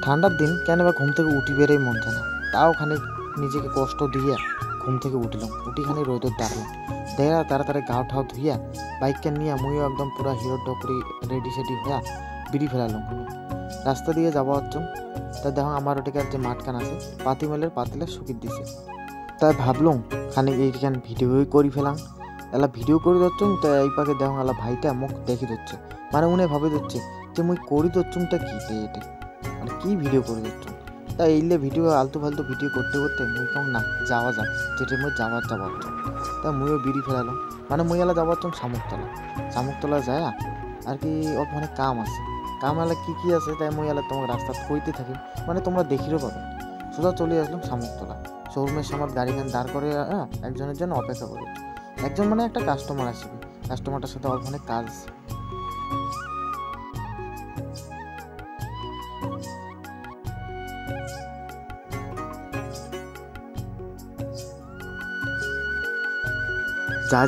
ঠান্ডার দিন কেন বা ঘুম থেকে উঠি বেরোই মন চায় না, তাও খানিক নিজেকে কষ্ট দিয়ে ঘুম থেকে উঠিলাম। উঠিখানি রোদর দাঁড়ালাম, দেখা তাড়াতাড়ি গাও ঠাও ধুইয়া বাইককে নিয়ে মুইও একদম পুরা হিরো ডকরি রেডি সেডি হইয়া বিড়ি ফেলালাম। রাস্তা দিয়ে যাওয়া হচ্ছ, তাই দেখো আমার ওটিকার যে মাঠখান আছে পাতি মেলের পাতিলে শুকিয়ে দিছে। তাই ভাবলাম খানিক এইখান ভিডিওই করি ফেলাম। এলা ভিডিও করে দিচ্ছ, তাই এই পাকে দেখো এলা ভাইটা মুখ দেখি দিচ্ছে, মানে উনি ভাবে দিচ্ছে যে মুই করি দিচ্ছটা কি এটা, মানে কি ভিডিও করে দিচ্ছ। তাই এইলে ভিডিও আলতু ফালতু ভিডিও করতে করতে মুই কম না যাওয়া যাক, যেটা মুই যাওয়ার তাই মুইও বিড়ি ফেলালাম। মানে মুই এলা যাওয়ার শামুকতলা যায় আর কি ওখানে কাম আছে, কাম এলা কি আছে, তাই মুই এলা তোমাকে রাস্তা কইতে থাকি, মানে তোমরা দেখিরও পাবে। সোজা চলে আসলাম শামুকতলা শোরুমের সামনে গাড়িখান দাঁড় করে একজনের জন্য অপেক্ষা করি। একজন মানে একটা কাস্টমার আসবে, কাস্টমারটার সাথে ওখানে কাজ।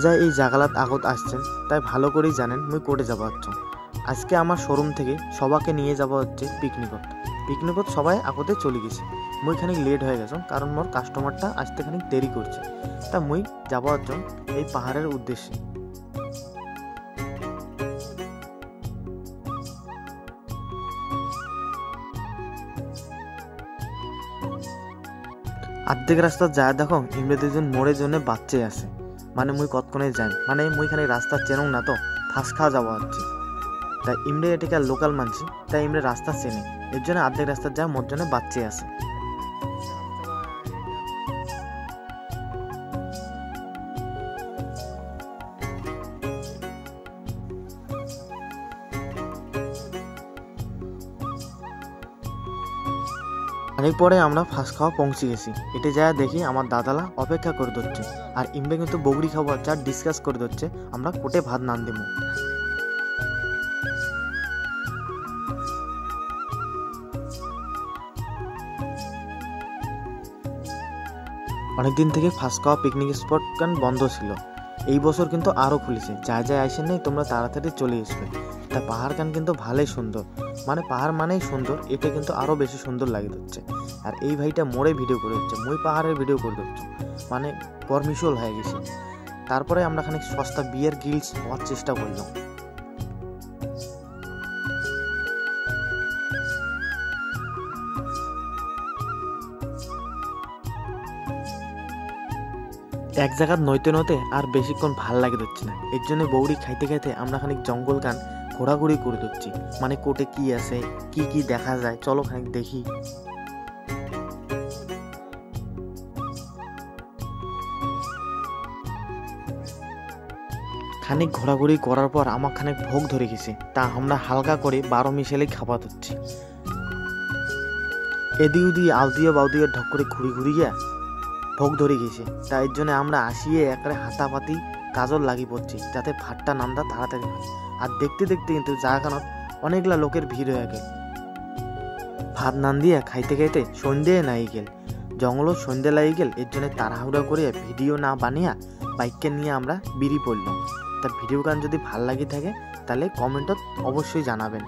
যা এই জাগালাত আগত আসছেন তাই ভালো করেই জানেন মুই কোর্টে যাবো হচ্ছে। আজকে আমার শোরুম থেকে সবাইকে নিয়ে যাওয়া হচ্ছে পিকনিকত সবাই আগতে চলে গেছে। মুই খানিক লেট হয়ে গেছে কারণ মোর কাস্টমারটা আসতে খানিক দেরি করছে। তা মুই যাবো হচ্ছে এই পাহাড়ের উদ্দেশ্যে। আর্ধেক রাস্তা যায় দেখো ইমরে দুজন মোড়ের জন্য বাচ্চাই আছে, মানে মুই কতক্ষণে যাই, মানে মুই খানিক রাস্তা চেনও না তো ফাঁস খাওয়া যাওয়া হচ্ছে। তাই ইমরে এটিকার লোকাল মানছি, তাই ইমরে রাস্তা চেনে, এর জন্য আর্ধেক রাস্তা যায় মোর জন্য বাচ্চাই আছে। অনেক পরে আমরা ফাঁস খাওয়া পৌঁছে গেছি। এটি যা দেখি আমার দাদালা অপেক্ষা করে দিচ্ছে, আর ইমরে কিন্তু বগড়ি খাবো যা ডিসকাস করে দিচ্ছে আমরা কোটে ভাত নান দেবো। অনেকদিন থেকে ফাঁস খাওয়া পিকনিক স্পট কান বন্ধ ছিল, এই বছর কিন্তু আরও খুলেছে। যা আইসেন নেই তোমরা তাড়াতাড়ি চলে আসবে। তা পাহাড় কান কিন্তু ভালোই সুন্দর, মানে পাহাড় মানেই সুন্দর, এটা কিন্তু আরও বেশি সুন্দর লাগে দিচ্ছে। আর এই ভাইটা মোড়ে ভিডিও করে দিচ্ছে, মুই পাহাড়ের ভিডিও করে দিচ্ছি, মানে পরমিশল হয়ে গেছে। তারপরে আমরা খানিক সস্তা বিয়ার গিলস হওয়ার চেষ্টা করলাম। এক জায়গার নইতে আর বেশিক্ষণ ভাল লাগে দিচ্ছে না, এর জন্য বৌড়ি খাইতে খাইতে আমরা খানিক জঙ্গল গান ঘোরাঘুরি করে দিচ্ছি, মানে কোটে কি আছে কি দেখা যায় চলো খানিক দেখি। খানিক ঘোরাঘুরি করার পর আমার খানিক ভোগ ধরে গেছে, তা আমরা হালকা করে 12 মিশালে খাবার দিচ্ছি। এদিক ওদিক আলদিয়ে বাউদিয়ে ঢক করে ঘুরি গিয়া ভোগ ধরে গেছে, তাই এর জন্য আমরা আসিয়ে একবারে হাতাপাতি কাজল লাগি পড়ছি যাতে ভাতটা নামটা তাড়াতাড়ি হয়। আর দেখতে দেখতে কিন্তু জায়গাখানত অনেকগুলা লোকের ভিড় হয়ে গেল। ভাত নান দিয়ে খাইতে খাইতে সন্ধ্যে নাই গেল, জঙ্গলও সন্ধ্যে লাগি গেল। এর জন্য তাড়াহুড়া করে ভিডিও না বানিয়ে বাইককে নিয়ে আমরা বেরিয়ে পড়লাম। তা ভিডিও গান যদি ভাল লাগি থাকে তাহলে কমেন্টত অবশ্যই জানাবেন।